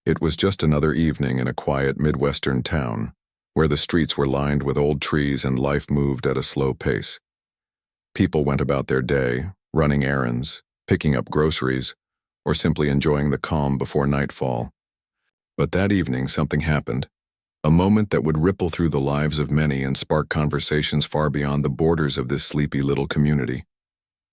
It was just another evening in a quiet Midwestern town, where the streets were lined with old trees and life moved at a slow pace. People went about their day, running errands, picking up groceries, or simply enjoying the calm before nightfall. But that evening something happened, a moment that would ripple through the lives of many and spark conversations far beyond the borders of this sleepy little community.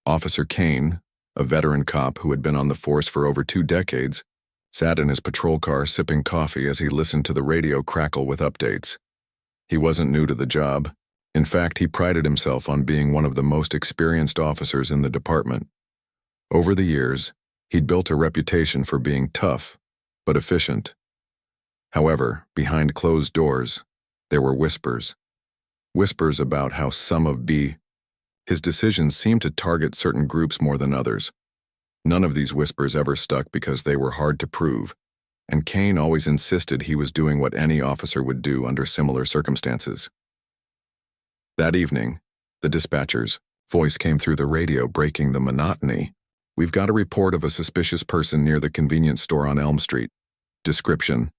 Officer Kane, a veteran cop who had been on the force for over 2 decades, sat in his patrol car sipping coffee as he listened to the radio crackle with updates. He wasn't new to the job. In fact, he prided himself on being one of the most experienced officers in the department. Over the years, he'd built a reputation for being tough, but efficient. However, behind closed doors, there were whispers. Whispers about how some of his decisions seemed to target certain groups more than others. None of these whispers ever stuck because they were hard to prove, and Kane always insisted he was doing what any officer would do under similar circumstances. That evening, the dispatcher's voice came through the radio, breaking the monotony. "We've got a report of a suspicious person near the convenience store on Elm Street. Description: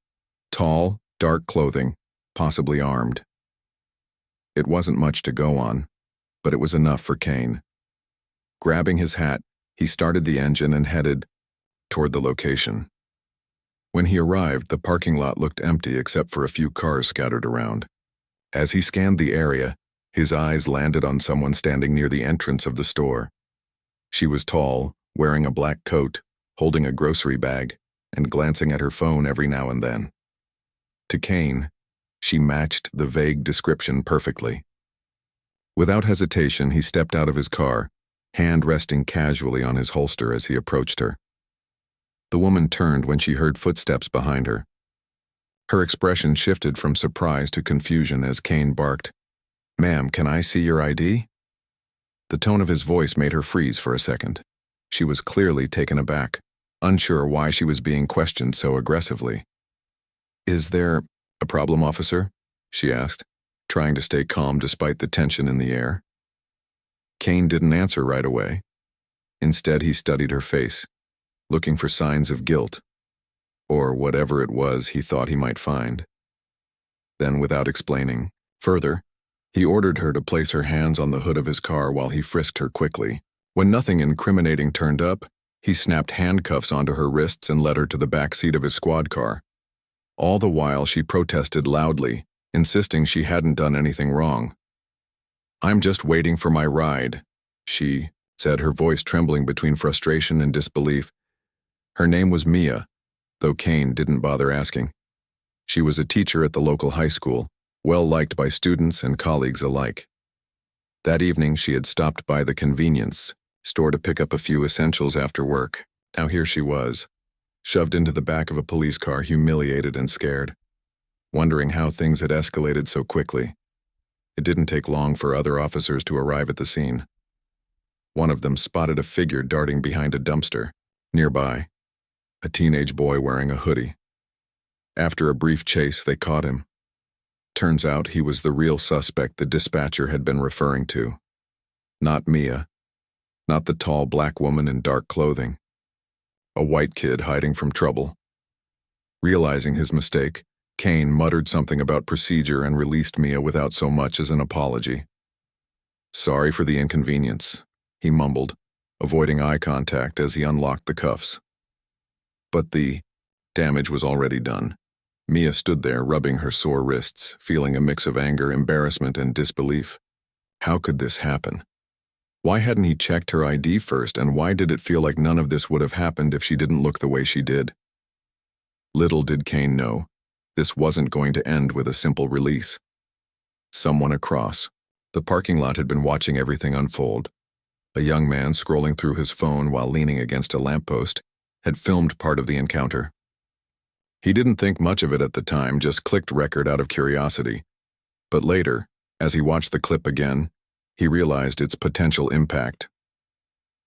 tall, dark clothing, possibly armed." It wasn't much to go on, but it was enough for Kane. Grabbing his hat, he started the engine and headed toward the location. When he arrived, the parking lot looked empty except for a few cars scattered around. As he scanned the area, his eyes landed on someone standing near the entrance of the store. She was tall, wearing a black coat, holding a grocery bag, and glancing at her phone every now and then. To Kane, she matched the vague description perfectly. Without hesitation, he stepped out of his car, hand resting casually on his holster as he approached her. The woman turned when she heard footsteps behind her. Her expression shifted from surprise to confusion as Kane barked, "Ma'am, can I see your ID?" The tone of his voice made her freeze for a second. She was clearly taken aback, unsure why she was being questioned so aggressively. "Is there a problem, officer?" she asked, trying to stay calm despite the tension in the air. Kane didn't answer right away. Instead, he studied her face, looking for signs of guilt, or whatever it was he thought he might find. Then, without explaining further, he ordered her to place her hands on the hood of his car while he frisked her quickly. When nothing incriminating turned up, he snapped handcuffs onto her wrists and led her to the back seat of his squad car. All the while, she protested loudly, insisting she hadn't done anything wrong. "I'm just waiting for my ride," she said, her voice trembling between frustration and disbelief. Her name was Mia, though Kane didn't bother asking. She was a teacher at the local high school, well liked by students and colleagues alike. That evening, she had stopped by the convenience store to pick up a few essentials after work. Now here she was, shoved into the back of a police car, humiliated and scared, wondering how things had escalated so quickly. It didn't take long for other officers to arrive at the scene. One of them spotted a figure darting behind a dumpster nearby, a teenage boy wearing a hoodie. After a brief chase, they caught him. Turns out he was the real suspect the dispatcher had been referring to. Not Mia. Not the tall black woman in dark clothing. A white kid hiding from trouble. Realizing his mistake, Kane muttered something about procedure and released Mia without so much as an apology. "Sorry for the inconvenience," he mumbled, avoiding eye contact as he unlocked the cuffs. But the damage was already done. Mia stood there, rubbing her sore wrists, feeling a mix of anger, embarrassment, and disbelief. How could this happen? Why hadn't he checked her ID first, and why did it feel like none of this would have happened if she didn't look the way she did? Little did Kane know, this wasn't going to end with a simple release. Someone across the parking lot had been watching everything unfold. A young man scrolling through his phone while leaning against a lamppost had filmed part of the encounter. He didn't think much of it at the time, just clicked record out of curiosity. But later, as he watched the clip again, he realized its potential impact.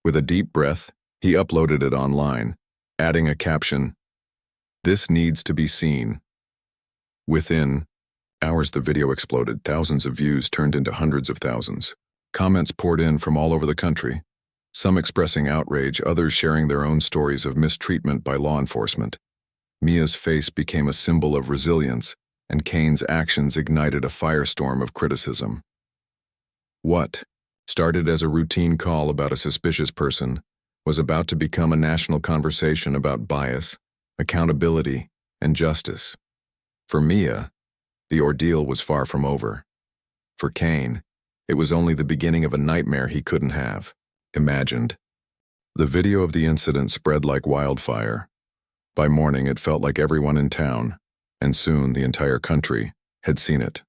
With a deep breath, he uploaded it online, adding a caption, "This needs to be seen." Within hours, the video exploded. Thousands of views turned into hundreds of thousands. Comments poured in from all over the country, some expressing outrage, others sharing their own stories of mistreatment by law enforcement. Mia's face became a symbol of resilience, and Kane's actions ignited a firestorm of criticism. What started as a routine call about a suspicious person was about to become a national conversation about bias, accountability, and justice. For Mia, the ordeal was far from over. For Kane, it was only the beginning of a nightmare he couldn't have imagined. The video of the incident spread like wildfire. By morning, it felt like everyone in town, and soon the entire country, had seen it.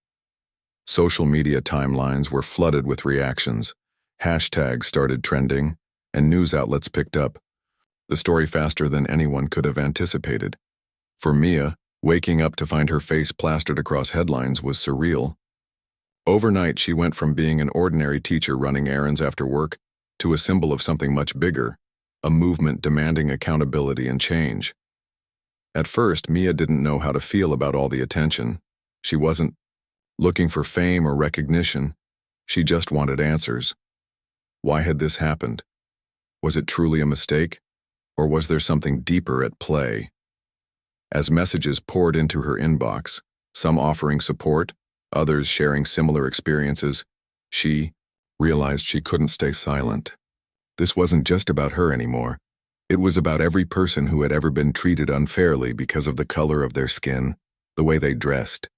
Social media timelines were flooded with reactions, hashtags started trending, and news outlets picked up the story faster than anyone could have anticipated. For Mia, waking up to find her face plastered across headlines was surreal. Overnight, she went from being an ordinary teacher running errands after work to a symbol of something much bigger, a movement demanding accountability and change. At first, Mia didn't know how to feel about all the attention. She wasn't looking for fame or recognition. She just wanted answers. Why had this happened? Was it truly a mistake, or was there something deeper at play? As messages poured into her inbox, some offering support, others sharing similar experiences, she realized she couldn't stay silent. This wasn't just about her anymore. It was about every person who had ever been treated unfairly because of the color of their skin, the way they dressed,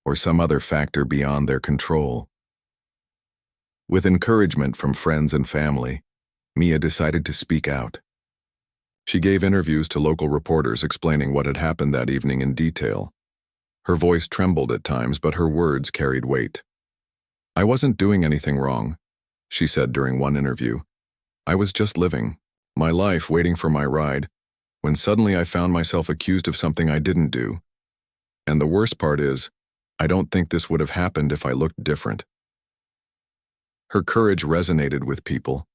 or some other factor beyond their control. With encouragement from friends and family, Mia decided to speak out. She gave interviews to local reporters explaining what had happened that evening in detail. Her voice trembled at times, but her words carried weight. "I wasn't doing anything wrong," she said during one interview. "I was just living my life, waiting for my ride, when suddenly I found myself accused of something I didn't do. And the worst part is, I don't think this would have happened if I looked different." Her courage resonated with people.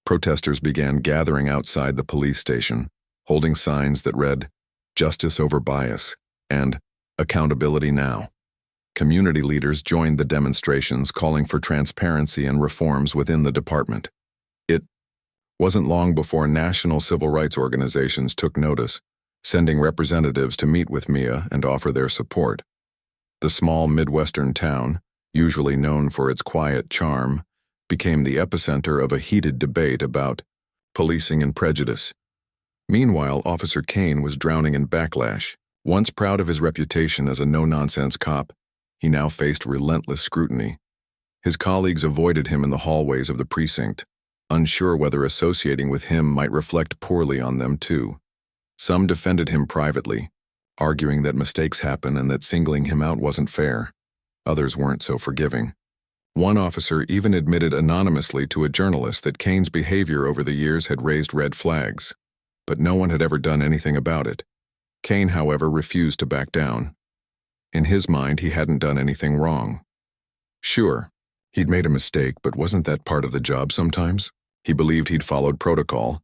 Protesters began gathering outside the police station, holding signs that read, "Justice over bias," and "Accountability now." Community leaders joined the demonstrations, calling for transparency and reforms within the department. It wasn't long before national civil rights organizations took notice, sending representatives to meet with Mia and offer their support. The small Midwestern town, usually known for its quiet charm, became the epicenter of a heated debate about policing and prejudice. Meanwhile, Officer Kane was drowning in backlash. Once proud of his reputation as a no-nonsense cop, he now faced relentless scrutiny. His colleagues avoided him in the hallways of the precinct, unsure whether associating with him might reflect poorly on them too. Some defended him privately, arguing that mistakes happen and that singling him out wasn't fair. Others weren't so forgiving. One officer even admitted anonymously to a journalist that Kane's behavior over the years had raised red flags, but no one had ever done anything about it. Kane, however, refused to back down. In his mind, he hadn't done anything wrong. Sure, he'd made a mistake, but wasn't that part of the job sometimes? He believed he'd followed protocol,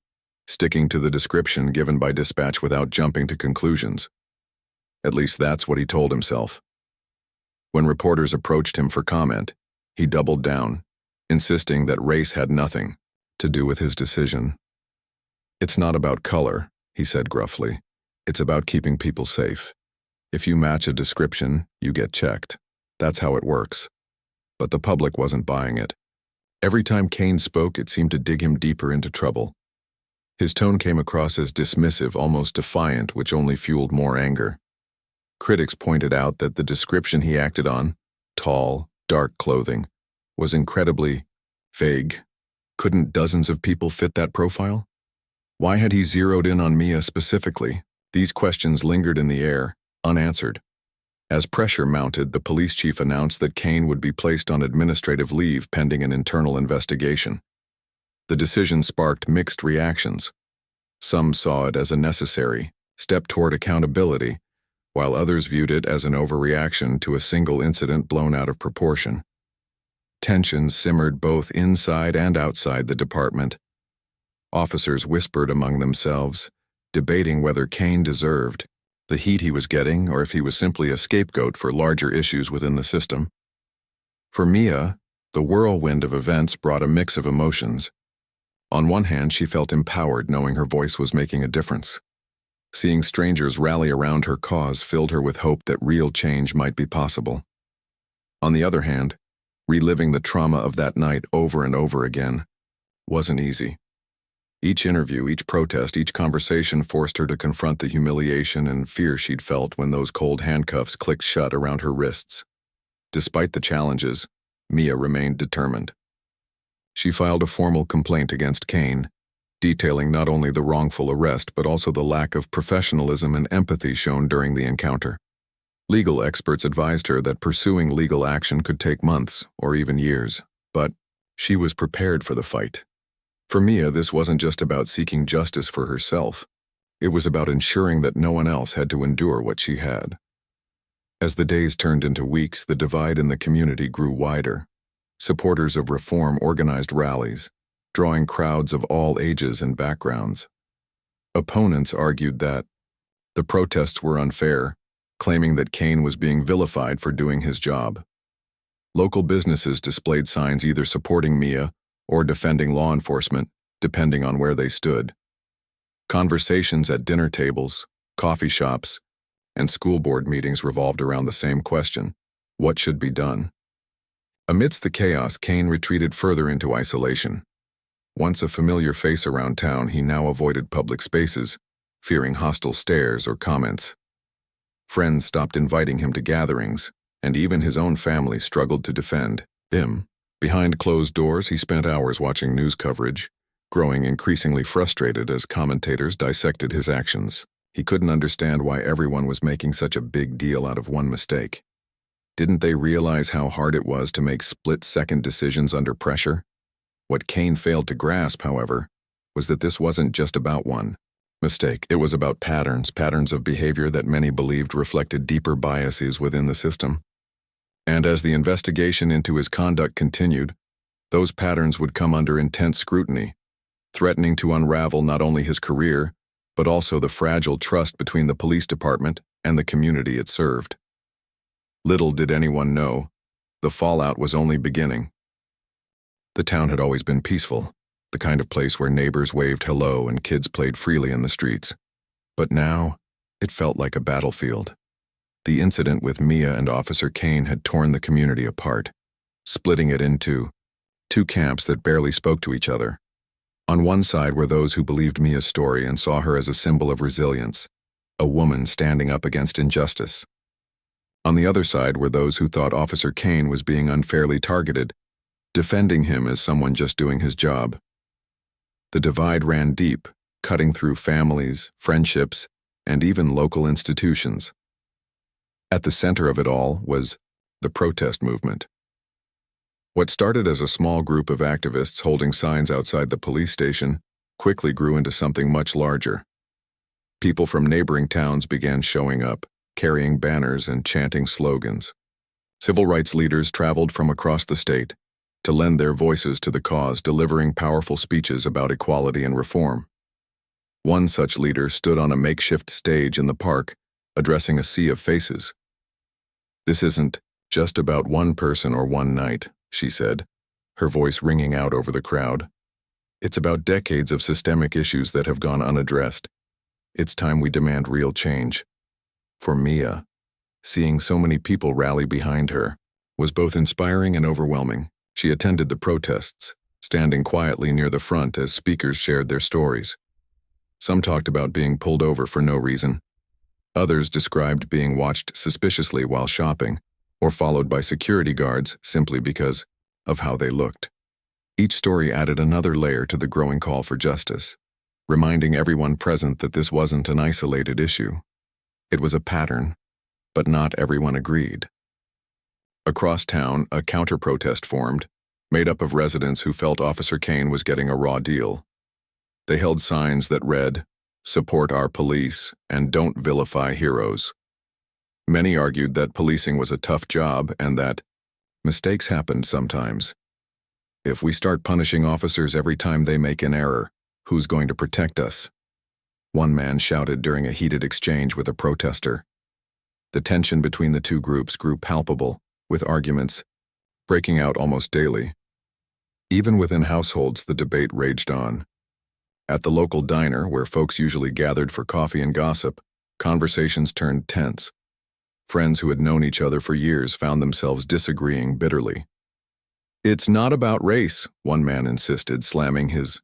sticking to the description given by dispatch without jumping to conclusions. At least that's what he told himself. When reporters approached him for comment, he doubled down, insisting that race had nothing to do with his decision. "It's not about color," he said gruffly. "It's about keeping people safe. If you match a description, you get checked. That's how it works." But the public wasn't buying it. Every time Kane spoke, it seemed to dig him deeper into trouble. His tone came across as dismissive, almost defiant, which only fueled more anger. Critics pointed out that the description he acted on, tall, dark clothing, was incredibly vague. Couldn't dozens of people fit that profile? Why had he zeroed in on Mia specifically? These questions lingered in the air, unanswered. As pressure mounted, the police chief announced that Kane would be placed on administrative leave pending an internal investigation. The decision sparked mixed reactions. Some saw it as a necessary step toward accountability, while others viewed it as an overreaction to a single incident blown out of proportion. Tensions simmered both inside and outside the department. Officers whispered among themselves, debating whether Kane deserved the heat he was getting or if he was simply a scapegoat for larger issues within the system. For Mia, the whirlwind of events brought a mix of emotions. On one hand, she felt empowered knowing her voice was making a difference. Seeing strangers rally around her cause filled her with hope that real change might be possible. On the other hand, reliving the trauma of that night over and over again wasn't easy. Each interview, each protest, each conversation forced her to confront the humiliation and fear she'd felt when those cold handcuffs clicked shut around her wrists. Despite the challenges, Mia remained determined. She filed a formal complaint against Kane, detailing not only the wrongful arrest but also the lack of professionalism and empathy shown during the encounter. Legal experts advised her that pursuing legal action could take months or even years, but she was prepared for the fight. For Mia, this wasn't just about seeking justice for herself. It was about ensuring that no one else had to endure what she had. As the days turned into weeks, the divide in the community grew wider. Supporters of reform organized rallies, drawing crowds of all ages and backgrounds. Opponents argued that the protests were unfair, claiming that Kane was being vilified for doing his job. Local businesses displayed signs either supporting Mia or defending law enforcement, depending on where they stood. Conversations at dinner tables, coffee shops, and school board meetings revolved around the same question: what should be done? Amidst the chaos, Kane retreated further into isolation. Once a familiar face around town, he now avoided public spaces, fearing hostile stares or comments. Friends stopped inviting him to gatherings, and even his own family struggled to defend him. Behind closed doors, he spent hours watching news coverage, growing increasingly frustrated as commentators dissected his actions. He couldn't understand why everyone was making such a big deal out of one mistake. Didn't they realize how hard it was to make split-second decisions under pressure? What Kane failed to grasp, however, was that this wasn't just about one mistake. It was about patterns of behavior that many believed reflected deeper biases within the system. And as the investigation into his conduct continued, those patterns would come under intense scrutiny, threatening to unravel not only his career, but also the fragile trust between the police department and the community it served. Little did anyone know, the fallout was only beginning. The town had always been peaceful, the kind of place where neighbors waved hello and kids played freely in the streets. But now, it felt like a battlefield. The incident with Mia and Officer Kane had torn the community apart, splitting it into two camps that barely spoke to each other. On one side were those who believed Mia's story and saw her as a symbol of resilience, a woman standing up against injustice. On the other side were those who thought Officer Kane was being unfairly targeted, defending him as someone just doing his job. The divide ran deep, cutting through families, friendships, and even local institutions. At the center of it all was the protest movement. What started as a small group of activists holding signs outside the police station quickly grew into something much larger. People from neighboring towns began showing up, carrying banners and chanting slogans. Civil rights leaders traveled from across the state to lend their voices to the cause, delivering powerful speeches about equality and reform. One such leader stood on a makeshift stage in the park, addressing a sea of faces. "This isn't just about one person or one night," she said, her voice ringing out over the crowd. "It's about decades of systemic issues that have gone unaddressed. It's time we demand real change." For Mia, seeing so many people rally behind her was both inspiring and overwhelming. She attended the protests, standing quietly near the front as speakers shared their stories. Some talked about being pulled over for no reason. Others described being watched suspiciously while shopping, or followed by security guards simply because of how they looked. Each story added another layer to the growing call for justice, reminding everyone present that this wasn't an isolated issue. It was a pattern, but not everyone agreed. Across town, a counter-protest formed, made up of residents who felt Officer Kane was getting a raw deal. They held signs that read, "Support our police," and "Don't vilify heroes." Many argued that policing was a tough job and that mistakes happened sometimes. "If we start punishing officers every time they make an error, who's going to protect us?" One man shouted during a heated exchange with a protester. The tension between the two groups grew palpable, with arguments breaking out almost daily. Even within households, the debate raged on. At the local diner, where folks usually gathered for coffee and gossip, conversations turned tense. Friends who had known each other for years found themselves disagreeing bitterly. "It's not about race," one man insisted, slamming his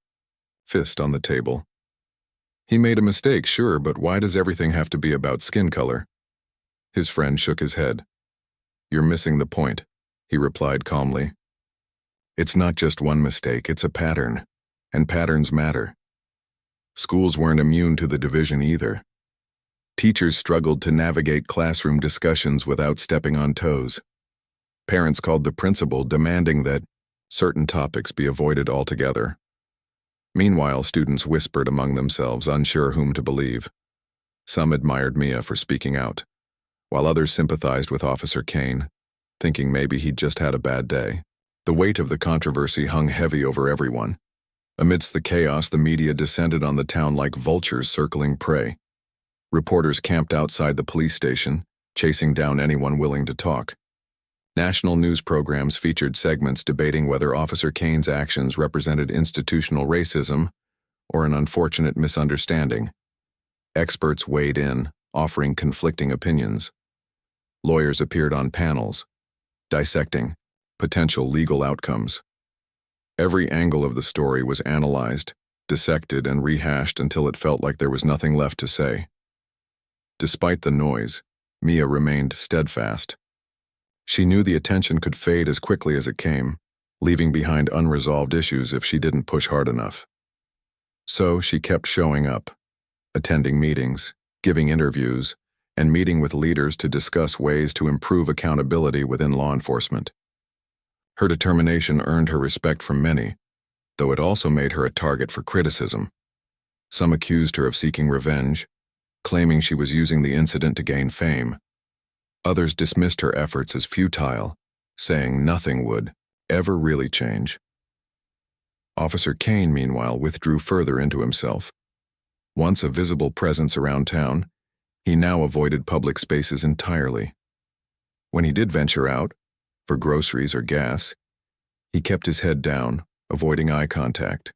fist on the table. "He made a mistake, sure, but why does everything have to be about skin color?" His friend shook his head. "You're missing the point," he replied calmly. "It's not just one mistake, it's a pattern, and patterns matter." Schools weren't immune to the division either. Teachers struggled to navigate classroom discussions without stepping on toes. Parents called the principal, demanding that certain topics be avoided altogether. Meanwhile, students whispered among themselves, unsure whom to believe. Some admired Mia for speaking out, while others sympathized with Officer Kane, thinking maybe he'd just had a bad day. The weight of the controversy hung heavy over everyone. Amidst the chaos, the media descended on the town like vultures circling prey. Reporters camped outside the police station, chasing down anyone willing to talk. National news programs featured segments debating whether Officer Kane's actions represented institutional racism or an unfortunate misunderstanding. Experts weighed in, offering conflicting opinions. Lawyers appeared on panels, dissecting potential legal outcomes. Every angle of the story was analyzed, dissected, and rehashed until it felt like there was nothing left to say. Despite the noise, Mia remained steadfast. She knew the attention could fade as quickly as it came, leaving behind unresolved issues if she didn't push hard enough. So she kept showing up, attending meetings, giving interviews, and meeting with leaders to discuss ways to improve accountability within law enforcement. Her determination earned her respect from many, though it also made her a target for criticism. Some accused her of seeking revenge, claiming she was using the incident to gain fame. Others dismissed her efforts as futile, saying nothing would ever really change. Officer Kane, meanwhile, withdrew further into himself. Once a visible presence around town, he now avoided public spaces entirely. When he did venture out, for groceries or gas, he kept his head down, avoiding eye contact.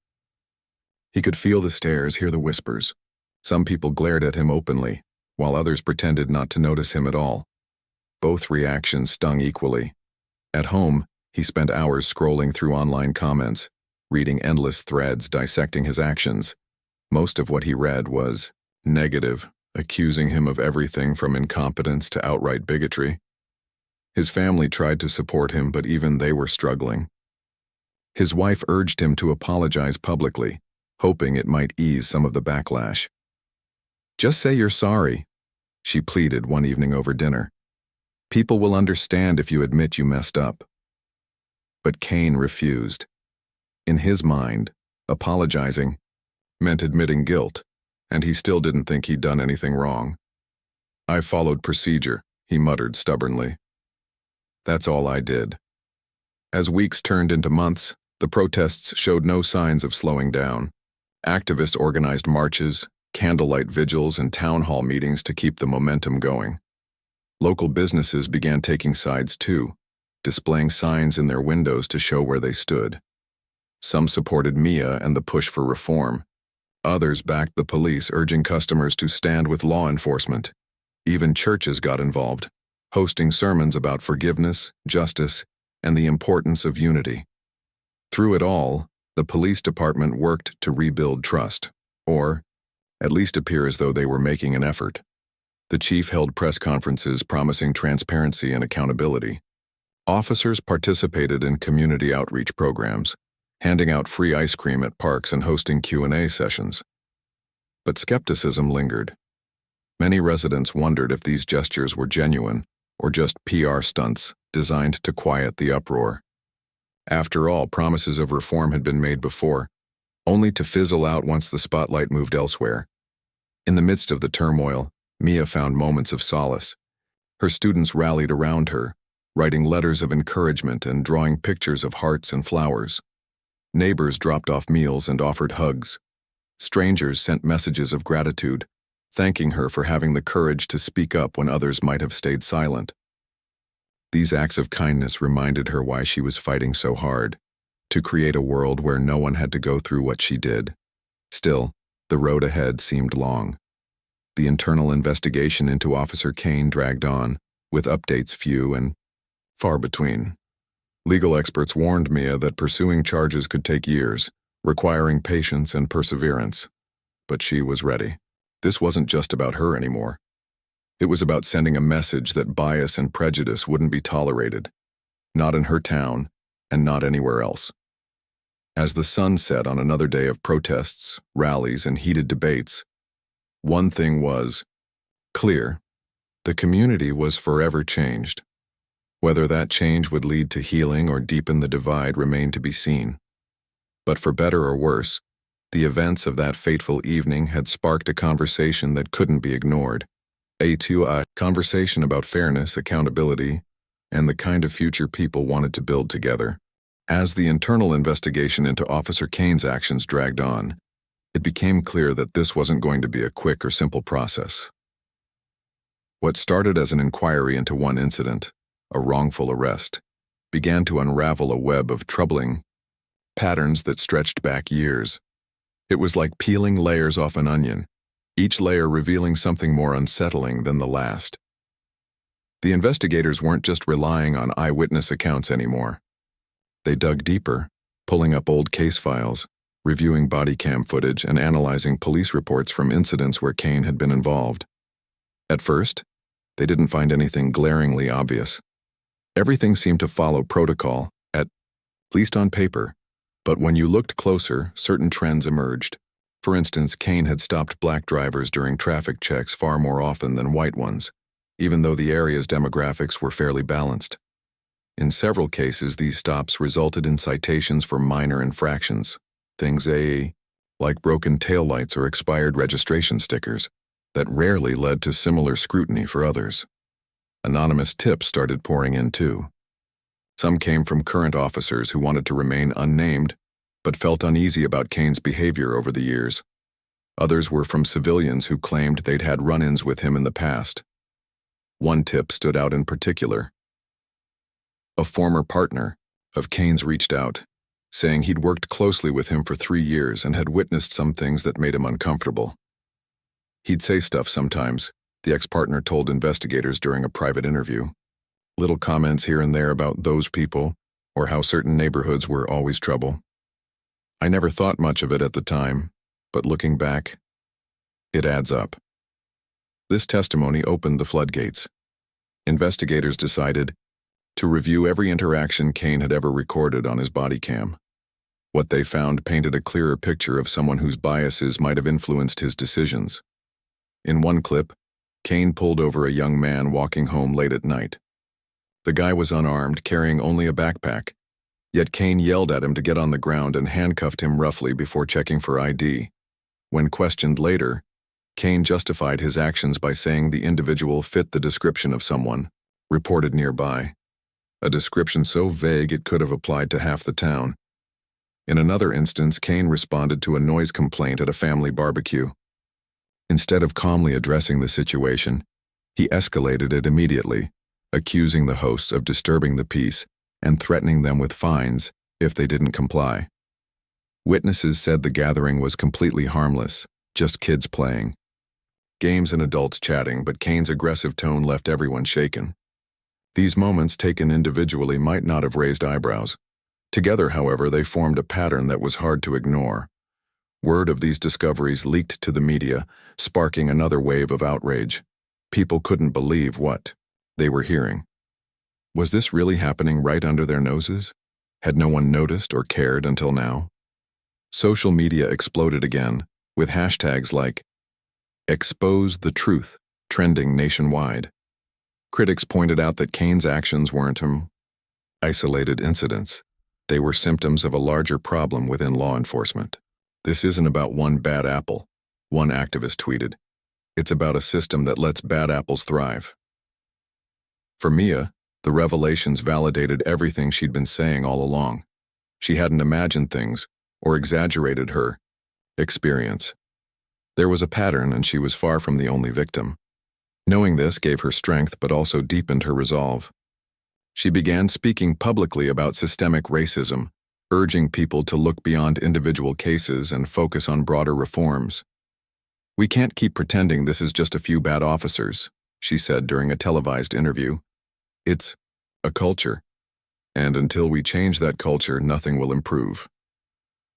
He could feel the stares, hear the whispers. Some people glared at him openly, while others pretended not to notice him at all. Both reactions stung equally. At home, he spent hours scrolling through online comments, reading endless threads dissecting his actions. Most of what he read was negative, accusing him of everything from incompetence to outright bigotry. His family tried to support him, but even they were struggling. His wife urged him to apologize publicly, hoping it might ease some of the backlash. "Just say you're sorry," she pleaded one evening over dinner. "People will understand if you admit you messed up." But Kane refused. In his mind, apologizing meant admitting guilt, and he still didn't think he'd done anything wrong. "I followed procedure," he muttered stubbornly. "That's all I did." As weeks turned into months, the protests showed no signs of slowing down. Activists organized marches, candlelight vigils, and town hall meetings to keep the momentum going. Local businesses began taking sides too, displaying signs in their windows to show where they stood. Some supported Mia and the push for reform. Others backed the police, urging customers to stand with law enforcement. Even churches got involved, hosting sermons about forgiveness, justice, and the importance of unity. Through it all, the police department worked to rebuild trust, or at least appear as though they were making an effort. The chief held press conferences promising transparency and accountability. Officers participated in community outreach programs, handing out free ice cream at parks and hosting Q&A sessions. But skepticism lingered. Many residents wondered if these gestures were genuine or just PR stunts designed to quiet the uproar. After all, promises of reform had been made before, only to fizzle out once the spotlight moved elsewhere. In the midst of the turmoil, Mia found moments of solace. Her students rallied around her, writing letters of encouragement and drawing pictures of hearts and flowers. Neighbors dropped off meals and offered hugs. Strangers sent messages of gratitude, thanking her for having the courage to speak up when others might have stayed silent. These acts of kindness reminded her why she was fighting so hard, to create a world where no one had to go through what she did. Still, the road ahead seemed long. The internal investigation into Officer Kane dragged on, with updates few and far between. Legal experts warned Mia that pursuing charges could take years, requiring patience and perseverance. But she was ready. This wasn't just about her anymore. It was about sending a message that bias and prejudice wouldn't be tolerated, not in her town and not anywhere else. As the sun set on another day of protests, rallies, and heated debates, one thing was clear: the community was forever changed. Whether that change would lead to healing or deepen the divide remained to be seen. But for better or worse, the events of that fateful evening had sparked a conversation that couldn't be ignored. A conversation about fairness, accountability, and the kind of future people wanted to build together. As the internal investigation into Officer Kane's actions dragged on, it became clear that this wasn't going to be a quick or simple process. What started as an inquiry into one incident, a wrongful arrest, began to unravel a web of troubling patterns that stretched back years. It was like peeling layers off an onion, each layer revealing something more unsettling than the last. The investigators weren't just relying on eyewitness accounts anymore. They dug deeper, pulling up old case files, reviewing body cam footage, and analyzing police reports from incidents where Kane had been involved. At first, they didn't find anything glaringly obvious. Everything seemed to follow protocol, at least on paper, but when you looked closer, certain trends emerged. For instance, Kane had stopped black drivers during traffic checks far more often than white ones, even though the area's demographics were fairly balanced. In several cases, these stops resulted in citations for minor infractions, things like broken taillights or expired registration stickers, that rarely led to similar scrutiny for others. Anonymous tips started pouring in too. Some came from current officers who wanted to remain unnamed, but felt uneasy about Kane's behavior over the years. Others were from civilians who claimed they'd had run-ins with him in the past. One tip stood out in particular. A former partner of Kane's reached out, saying he'd worked closely with him for 3 years and had witnessed some things that made him uncomfortable. He'd say stuff sometimes, the ex-partner told investigators during a private interview. Little comments here and there about those people, or how certain neighborhoods were always trouble. I never thought much of it at the time, but looking back, it adds up. This testimony opened the floodgates. Investigators decided to review every interaction Kane had ever recorded on his body cam. What they found painted a clearer picture of someone whose biases might have influenced his decisions. In one clip, Kane pulled over a young man walking home late at night. The guy was unarmed, carrying only a backpack, yet Kane yelled at him to get on the ground and handcuffed him roughly before checking for ID. When questioned later, Kane justified his actions by saying the individual fit the description of someone reported nearby, a description so vague it could have applied to half the town. In another instance, Kane responded to a noise complaint at a family barbecue. Instead of calmly addressing the situation, he escalated it immediately, accusing the hosts of disturbing the peace and threatening them with fines if they didn't comply. Witnesses said the gathering was completely harmless, just kids playing. Games and adults chatting, but Kane's aggressive tone left everyone shaken. These moments taken individually might not have raised eyebrows. Together, however, they formed a pattern that was hard to ignore. Word of these discoveries leaked to the media, sparking another wave of outrage. People couldn't believe what they were hearing. Was this really happening right under their noses? Had no one noticed or cared until now? Social media exploded again, with hashtags like "Expose the Truth" trending nationwide. Critics pointed out that Kane's actions weren't isolated incidents. They were symptoms of a larger problem within law enforcement. "This isn't about one bad apple," one activist tweeted. "It's about a system that lets bad apples thrive." For Mia, the revelations validated everything she'd been saying all along. She hadn't imagined things or exaggerated her experience. There was a pattern, and she was far from the only victim. Knowing this gave her strength but also deepened her resolve. She began speaking publicly about systemic racism, urging people to look beyond individual cases and focus on broader reforms. "We can't keep pretending this is just a few bad officers," she said during a televised interview. "It's a culture, and until we change that culture, nothing will improve."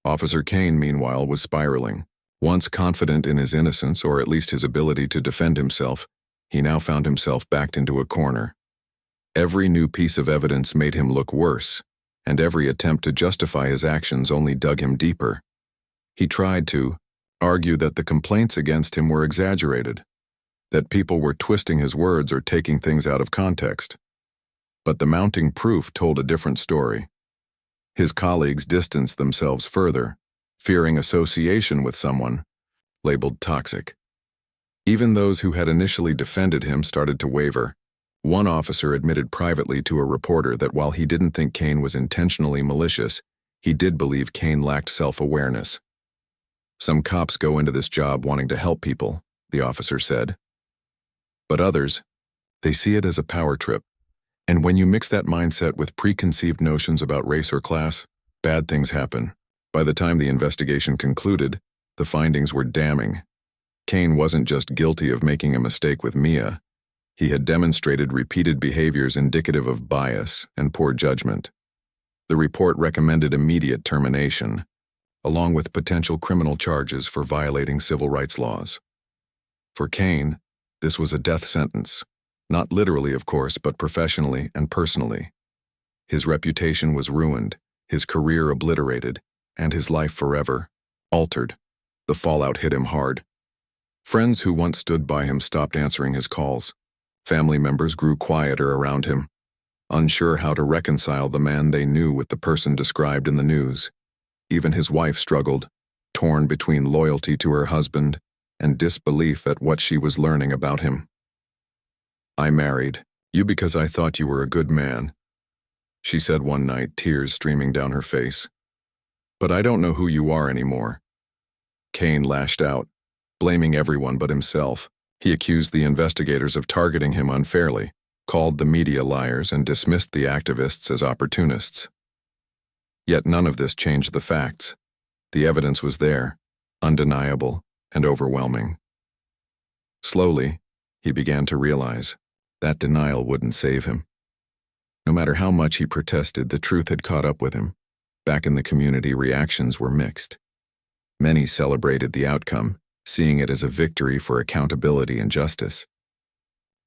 Officer Kane, meanwhile, was spiraling. Once confident in his innocence, or at least his ability to defend himself, he now found himself backed into a corner. Every new piece of evidence made him look worse, and every attempt to justify his actions only dug him deeper. He tried to argue that the complaints against him were exaggerated, that people were twisting his words or taking things out of context. But the mounting proof told a different story. His colleagues distanced themselves further, fearing association with someone labeled toxic. Even those who had initially defended him started to waver. One officer admitted privately to a reporter that while he didn't think Kane was intentionally malicious, he did believe Kane lacked self-awareness. "Some cops go into this job wanting to help people," the officer said. "But others, they see it as a power trip. And when you mix that mindset with preconceived notions about race or class, bad things happen." By the time the investigation concluded, the findings were damning. Kane wasn't just guilty of making a mistake with Mia. He had demonstrated repeated behaviors indicative of bias and poor judgment. The report recommended immediate termination, along with potential criminal charges for violating civil rights laws. For Kane, this was a death sentence. Not literally, of course, but professionally and personally. His reputation was ruined, his career obliterated, and his life forever altered. The fallout hit him hard. Friends who once stood by him stopped answering his calls. Family members grew quieter around him, unsure how to reconcile the man they knew with the person described in the news. Even his wife struggled, torn between loyalty to her husband and disbelief at what she was learning about him. "I married you because I thought you were a good man," she said one night, tears streaming down her face. "But I don't know who you are anymore." Kane lashed out, blaming everyone but himself. He accused the investigators of targeting him unfairly, called the media liars, and dismissed the activists as opportunists. Yet none of this changed the facts. The evidence was there, undeniable and overwhelming. Slowly, he began to realize that denial wouldn't save him. No matter how much he protested, the truth had caught up with him. Back in the community, reactions were mixed. Many celebrated the outcome, seeing it as a victory for accountability and justice.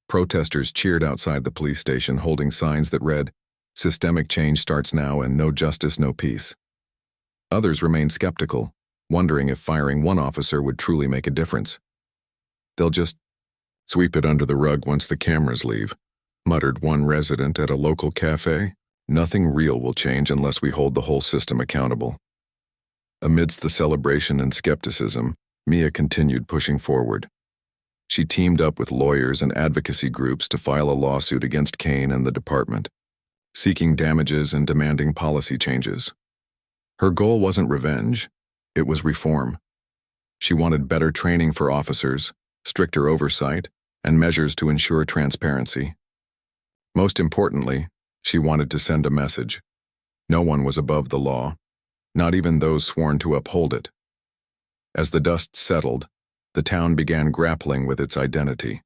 Protesters cheered outside the police station holding signs that read, "Systemic change starts now and no justice, no peace." Others remained skeptical, wondering if firing one officer would truly make a difference. "They'll just sweep it under the rug once the cameras leave," muttered one resident at a local cafe. "Nothing real will change unless we hold the whole system accountable." Amidst the celebration and skepticism, Mia continued pushing forward. She teamed up with lawyers and advocacy groups to file a lawsuit against Kane and the department, seeking damages and demanding policy changes. Her goal wasn't revenge, it was reform. She wanted better training for officers, stricter oversight, and measures to ensure transparency. Most importantly, she wanted to send a message. No one was above the law, not even those sworn to uphold it. As the dust settled, the town began grappling with its identity.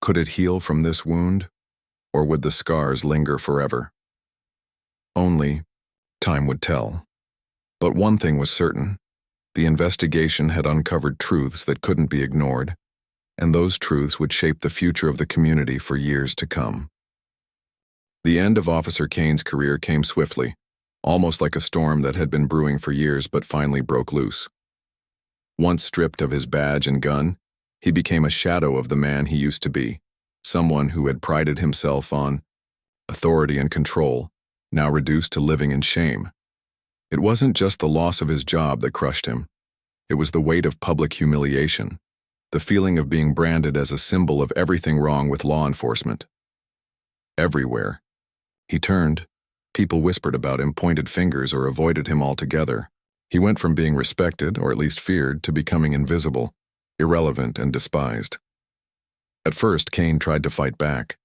Could it heal from this wound, or would the scars linger forever? Only time would tell. But one thing was certain: the investigation had uncovered truths that couldn't be ignored, and those truths would shape the future of the community for years to come. The end of Officer Kane's career came swiftly, almost like a storm that had been brewing for years but finally broke loose. Once stripped of his badge and gun, he became a shadow of the man he used to be, someone who had prided himself on authority and control, now reduced to living in shame. It wasn't just the loss of his job that crushed him. It was the weight of public humiliation, the feeling of being branded as a symbol of everything wrong with law enforcement. Everywhere he turned, people whispered about him, pointed fingers, or avoided him altogether. He went from being respected, or at least feared, to becoming invisible, irrelevant, and despised. At first, Kane tried to fight back.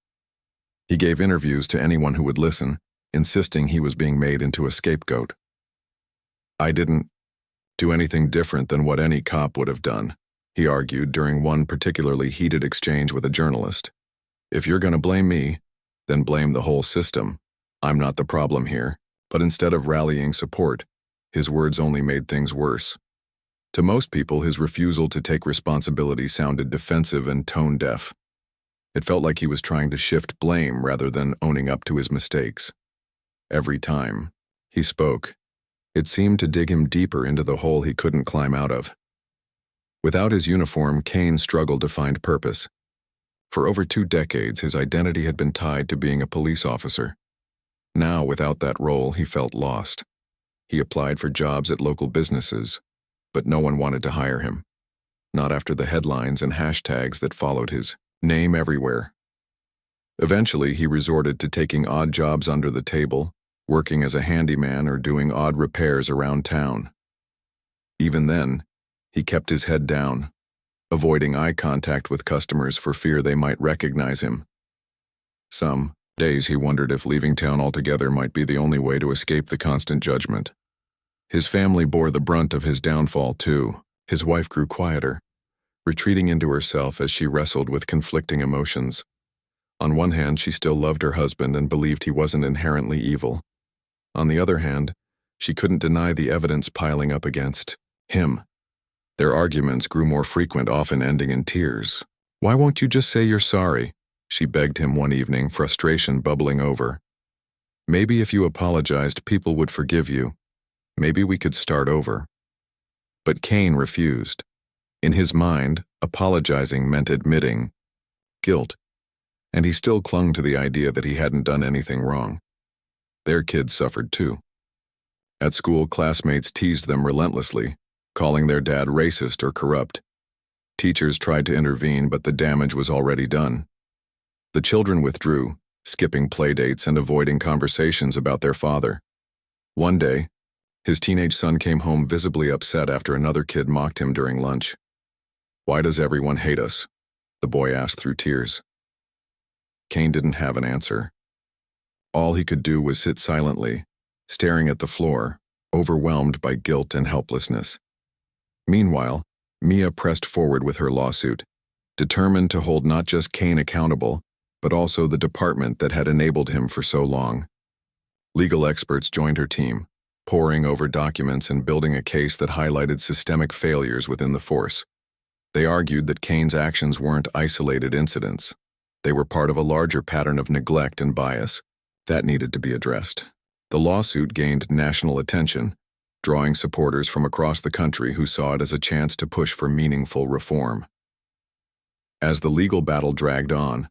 He gave interviews to anyone who would listen, insisting he was being made into a scapegoat. "I didn't do anything different than what any cop would have done," he argued during one particularly heated exchange with a journalist. "If you're going to blame me, then blame the whole system. I'm not the problem here." But instead of rallying support, his words only made things worse. To most people, his refusal to take responsibility sounded defensive and tone-deaf. It felt like he was trying to shift blame rather than owning up to his mistakes. Every time he spoke, it seemed to dig him deeper into the hole he couldn't climb out of. Without his uniform, Kane struggled to find purpose. For over 2 decades, his identity had been tied to being a police officer. Now, without that role, he felt lost. He applied for jobs at local businesses, but no one wanted to hire him. Not after the headlines and hashtags that followed his name everywhere. Eventually, he resorted to taking odd jobs under the table, working as a handyman or doing odd repairs around town. Even then, he kept his head down, avoiding eye contact with customers for fear they might recognize him. Some days he wondered if leaving town altogether might be the only way to escape the constant judgment. His family bore the brunt of his downfall too. His wife grew quieter, retreating into herself as she wrestled with conflicting emotions. On one hand, she still loved her husband and believed he wasn't inherently evil. On the other hand, she couldn't deny the evidence piling up against him. Their arguments grew more frequent, often ending in tears. "Why won't you just say you're sorry?" she begged him one evening, frustration bubbling over. "Maybe if you apologized, people would forgive you. Maybe we could start over." But Kane refused. In his mind, apologizing meant admitting guilt, and he still clung to the idea that he hadn't done anything wrong. Their kids suffered too. At school, classmates teased them relentlessly, calling their dad racist or corrupt. Teachers tried to intervene, but the damage was already done. The children withdrew, skipping playdates and avoiding conversations about their father. One day, his teenage son came home visibly upset after another kid mocked him during lunch. "Why does everyone hate us?" the boy asked through tears. Kane didn't have an answer. All he could do was sit silently, staring at the floor, overwhelmed by guilt and helplessness. Meanwhile, Mia pressed forward with her lawsuit, determined to hold not just Kane accountable, but also the department that had enabled him for so long. Legal experts joined her team, poring over documents and building a case that highlighted systemic failures within the force. They argued that Kane's actions weren't isolated incidents. They were part of a larger pattern of neglect and bias that needed to be addressed. The lawsuit gained national attention, drawing supporters from across the country who saw it as a chance to push for meaningful reform. As the legal battle dragged on,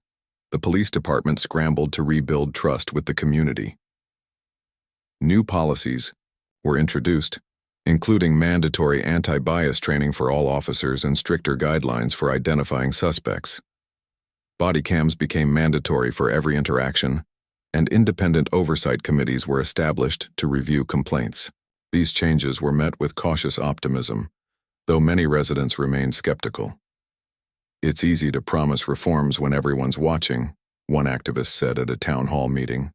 the police department scrambled to rebuild trust with the community. New policies were introduced, including mandatory anti-bias training for all officers and stricter guidelines for identifying suspects. Body cams became mandatory for every interaction, and independent oversight committees were established to review complaints. These changes were met with cautious optimism, though many residents remained skeptical. "It's easy to promise reforms when everyone's watching," one activist said at a town hall meeting.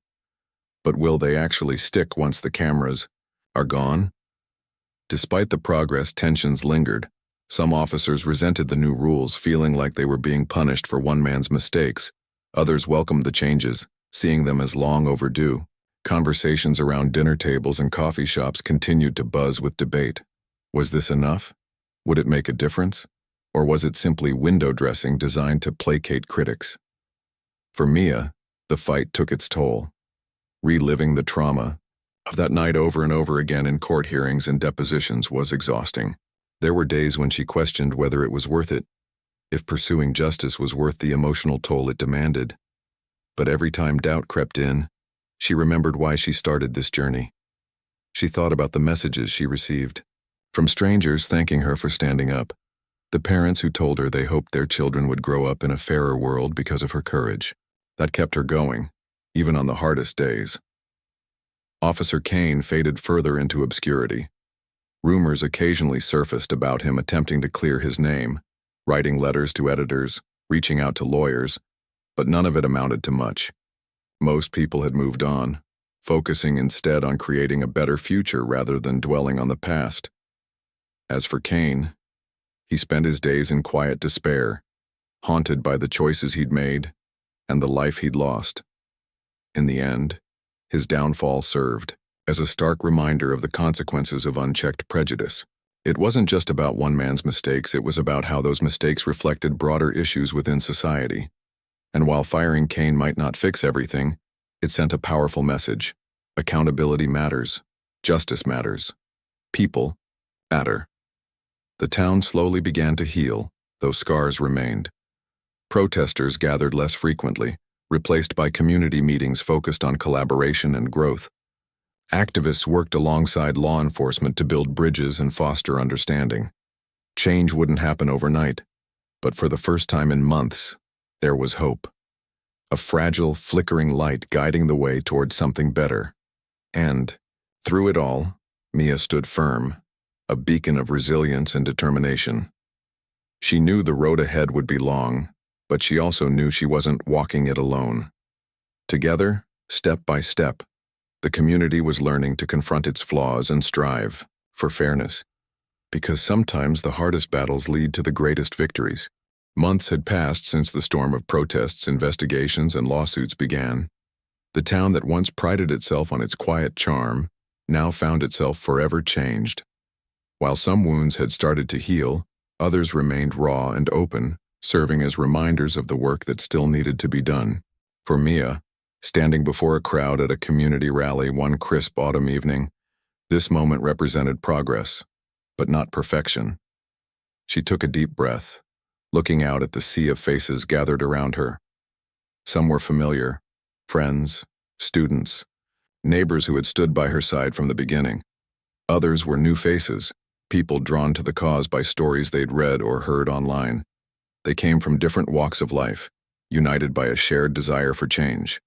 "But will they actually stick once the cameras are gone?" Despite the progress, tensions lingered. Some officers resented the new rules, feeling like they were being punished for one man's mistakes. Others welcomed the changes, seeing them as long overdue. Conversations around dinner tables and coffee shops continued to buzz with debate. Was this enough? Would it make a difference? Or was it simply window dressing designed to placate critics? For Mia, the fight took its toll. Reliving the trauma of that night over and over again in court hearings and depositions was exhausting. There were days when she questioned whether it was worth it, if pursuing justice was worth the emotional toll it demanded. But every time doubt crept in, she remembered why she started this journey. She thought about the messages she received, from strangers thanking her for standing up, the parents who told her they hoped their children would grow up in a fairer world because of her courage. That kept her going, even on the hardest days. Officer Kane faded further into obscurity. Rumors occasionally surfaced about him attempting to clear his name, writing letters to editors, reaching out to lawyers, but none of it amounted to much. Most people had moved on, focusing instead on creating a better future rather than dwelling on the past. As for Kane, he spent his days in quiet despair, haunted by the choices he'd made and the life he'd lost. In the end, his downfall served as a stark reminder of the consequences of unchecked prejudice. It wasn't just about one man's mistakes, it was about how those mistakes reflected broader issues within society. And while firing Kane might not fix everything, it sent a powerful message. Accountability matters. Justice matters. People matter. The town slowly began to heal, though scars remained. Protesters gathered less frequently, replaced by community meetings focused on collaboration and growth. Activists worked alongside law enforcement to build bridges and foster understanding. Change wouldn't happen overnight, but for the first time in months, there was hope. A fragile, flickering light guiding the way towards something better. And, through it all, Mia stood firm, a beacon of resilience and determination. She knew the road ahead would be long, but she also knew she wasn't walking it alone. Together, step by step, the community was learning to confront its flaws and strive for fairness. Because sometimes the hardest battles lead to the greatest victories. Months had passed since the storm of protests, investigations, and lawsuits began. The town that once prided itself on its quiet charm now found itself forever changed. While some wounds had started to heal, others remained raw and open, serving as reminders of the work that still needed to be done. For Mia, standing before a crowd at a community rally one crisp autumn evening, this moment represented progress, but not perfection. She took a deep breath, looking out at the sea of faces gathered around her. Some were familiar, friends, students, neighbors who had stood by her side from the beginning. Others were new faces, people drawn to the cause by stories they'd read or heard online. They came from different walks of life, united by a shared desire for change.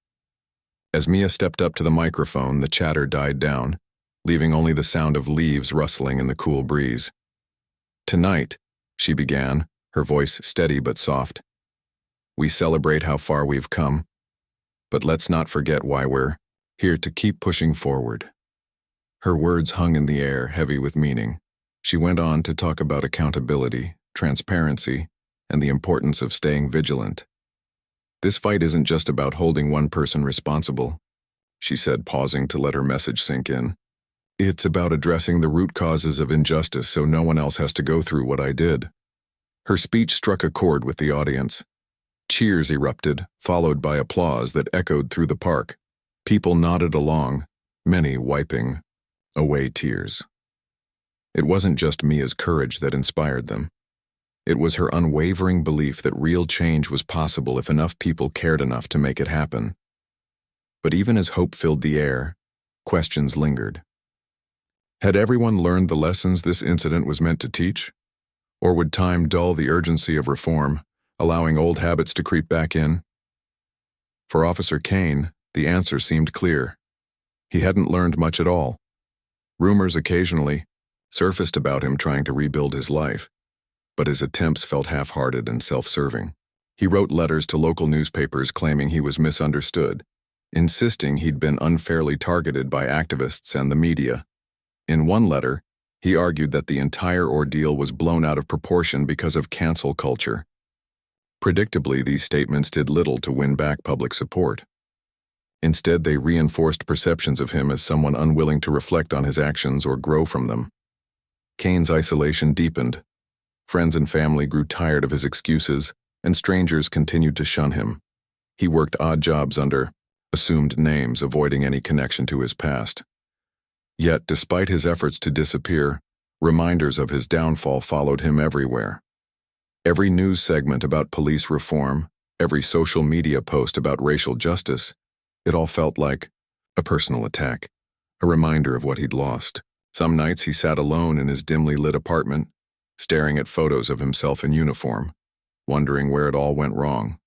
As Mia stepped up to the microphone, the chatter died down, leaving only the sound of leaves rustling in the cool breeze. "Tonight," she began, her voice steady but soft, "we celebrate how far we've come, but let's not forget why we're here to keep pushing forward." Her words hung in the air, heavy with meaning. She went on to talk about accountability, transparency, and the importance of staying vigilant. "This fight isn't just about holding one person responsible," she said, pausing to let her message sink in. "It's about addressing the root causes of injustice so no one else has to go through what I did." Her speech struck a chord with the audience. Cheers erupted, followed by applause that echoed through the park. People nodded along, many wiping away tears. It wasn't just Mia's courage that inspired them. It was her unwavering belief that real change was possible if enough people cared enough to make it happen. But even as hope filled the air, questions lingered. Had everyone learned the lessons this incident was meant to teach? Or would time dull the urgency of reform, allowing old habits to creep back in? For Officer Kane, the answer seemed clear. He hadn't learned much at all. Rumors occasionally surfaced about him trying to rebuild his life, but his attempts felt half-hearted and self-serving. He wrote letters to local newspapers claiming he was misunderstood, insisting he'd been unfairly targeted by activists and the media. In one letter, he argued that the entire ordeal was blown out of proportion because of cancel culture. Predictably, these statements did little to win back public support. Instead, they reinforced perceptions of him as someone unwilling to reflect on his actions or grow from them. Kane's isolation deepened. Friends and family grew tired of his excuses, and strangers continued to shun him. He worked odd jobs under assumed names, avoiding any connection to his past. Yet, despite his efforts to disappear, reminders of his downfall followed him everywhere. Every news segment about police reform, every social media post about racial justice, it all felt like a personal attack, a reminder of what he'd lost. Some nights he sat alone in his dimly lit apartment, staring at photos of himself in uniform, wondering where it all went wrong.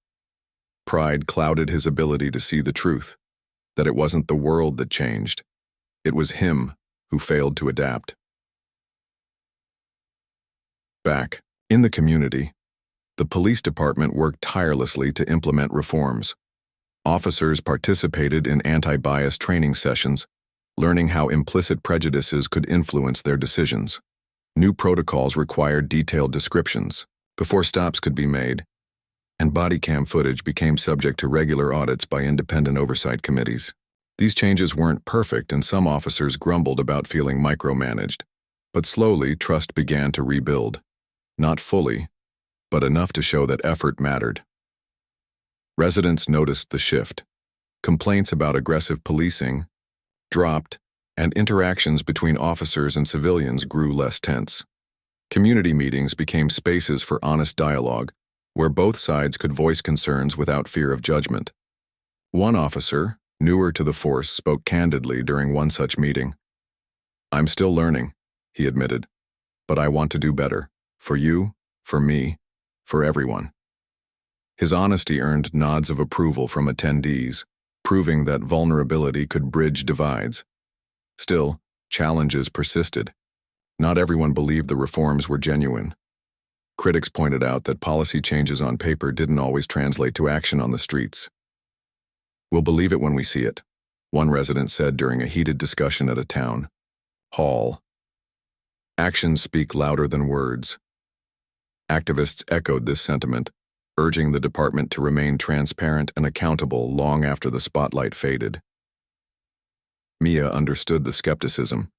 Pride clouded his ability to see the truth, that it wasn't the world that changed. It was him who failed to adapt. Back in the community, the police department worked tirelessly to implement reforms. Officers participated in anti-bias training sessions, learning how implicit prejudices could influence their decisions. New protocols required detailed descriptions before stops could be made, and body cam footage became subject to regular audits by independent oversight committees. These changes weren't perfect, and some officers grumbled about feeling micromanaged. But slowly, trust began to rebuild. Not fully, but enough to show that effort mattered. Residents noticed the shift. Complaints about aggressive policing dropped, and interactions between officers and civilians grew less tense. Community meetings became spaces for honest dialogue, where both sides could voice concerns without fear of judgment. One officer, newer to the force, spoke candidly during one such meeting. "I'm still learning," he admitted, "but I want to do better. For you, for me, for everyone." His honesty earned nods of approval from attendees, proving that vulnerability could bridge divides. Still, challenges persisted. Not everyone believed the reforms were genuine. Critics pointed out that policy changes on paper didn't always translate to action on the streets. "We'll believe it when we see it," one resident said during a heated discussion at a town hall. Actions speak louder than words. Activists echoed this sentiment, urging the department to remain transparent and accountable long after the spotlight faded. Mia understood the skepticism.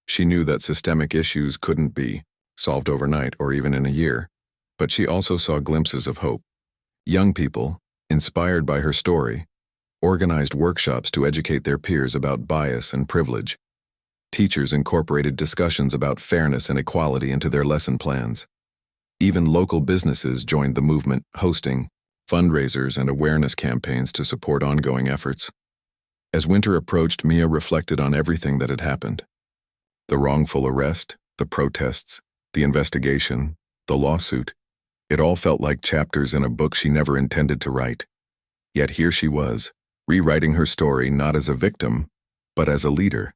She knew that systemic issues couldn't be solved overnight or even in a year, but she also saw glimpses of hope. Young people, inspired by her story, organized workshops to educate their peers about bias and privilege. Teachers incorporated discussions about fairness and equality into their lesson plans. Even local businesses joined the movement, hosting fundraisers and awareness campaigns to support ongoing efforts. As winter approached, Mia reflected on everything that had happened. The wrongful arrest, the protests, the investigation, the lawsuit. It all felt like chapters in a book she never intended to write. Yet here she was, rewriting her story not as a victim, but as a leader.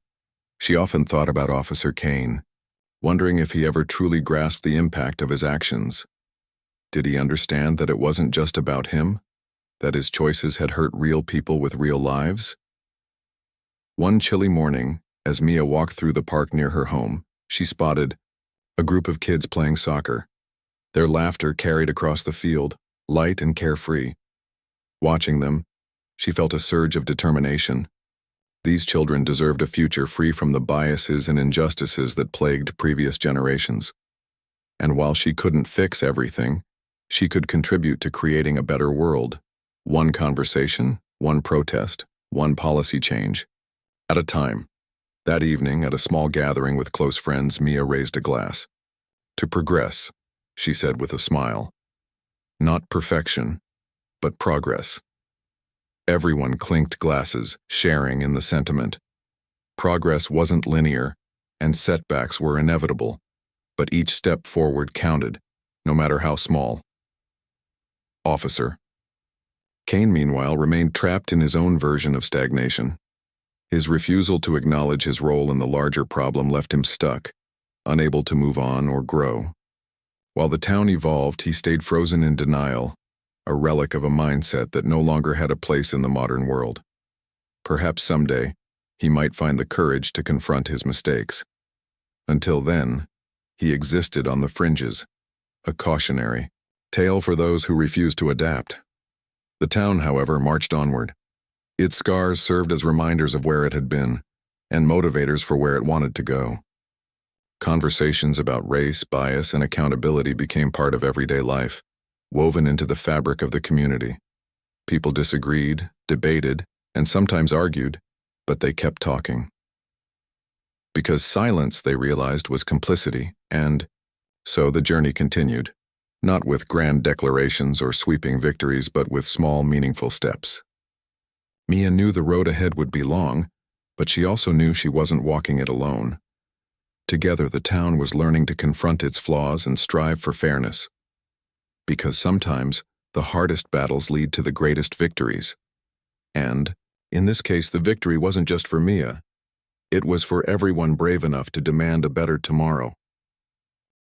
She often thought about Officer Kane, wondering if he ever truly grasped the impact of his actions. Did he understand that it wasn't just about him? That his choices had hurt real people with real lives? One chilly morning, as Mia walked through the park near her home, she spotted a group of kids playing soccer. Their laughter carried across the field, light and carefree. Watching them, she felt a surge of determination. These children deserved a future free from the biases and injustices that plagued previous generations. And while she couldn't fix everything, she could contribute to creating a better world. One conversation, one protest, one policy change at a time. That evening, at a small gathering with close friends, Mia raised a glass. "To progress," she said with a smile. "Not perfection, but progress." Everyone clinked glasses, sharing in the sentiment. Progress wasn't linear, and setbacks were inevitable, but each step forward counted, no matter how small. Officer Kane, meanwhile, remained trapped in his own version of stagnation. His refusal to acknowledge his role in the larger problem left him stuck, unable to move on or grow. While the town evolved, he stayed frozen in denial, a relic of a mindset that no longer had a place in the modern world. Perhaps someday, he might find the courage to confront his mistakes. Until then, he existed on the fringes, a cautionary tale for those who refused to adapt. The town, however, marched onward. Its scars served as reminders of where it had been, and motivators for where it wanted to go. Conversations about race, bias, and accountability became part of everyday life, woven into the fabric of the community. People disagreed, debated, and sometimes argued, but they kept talking. Because silence, they realized, was complicity, and so the journey continued, not with grand declarations or sweeping victories, but with small, meaningful steps. Mia knew the road ahead would be long, but she also knew she wasn't walking it alone. Together, the town was learning to confront its flaws and strive for fairness. Because sometimes, the hardest battles lead to the greatest victories. And, in this case, the victory wasn't just for Mia. It was for everyone brave enough to demand a better tomorrow.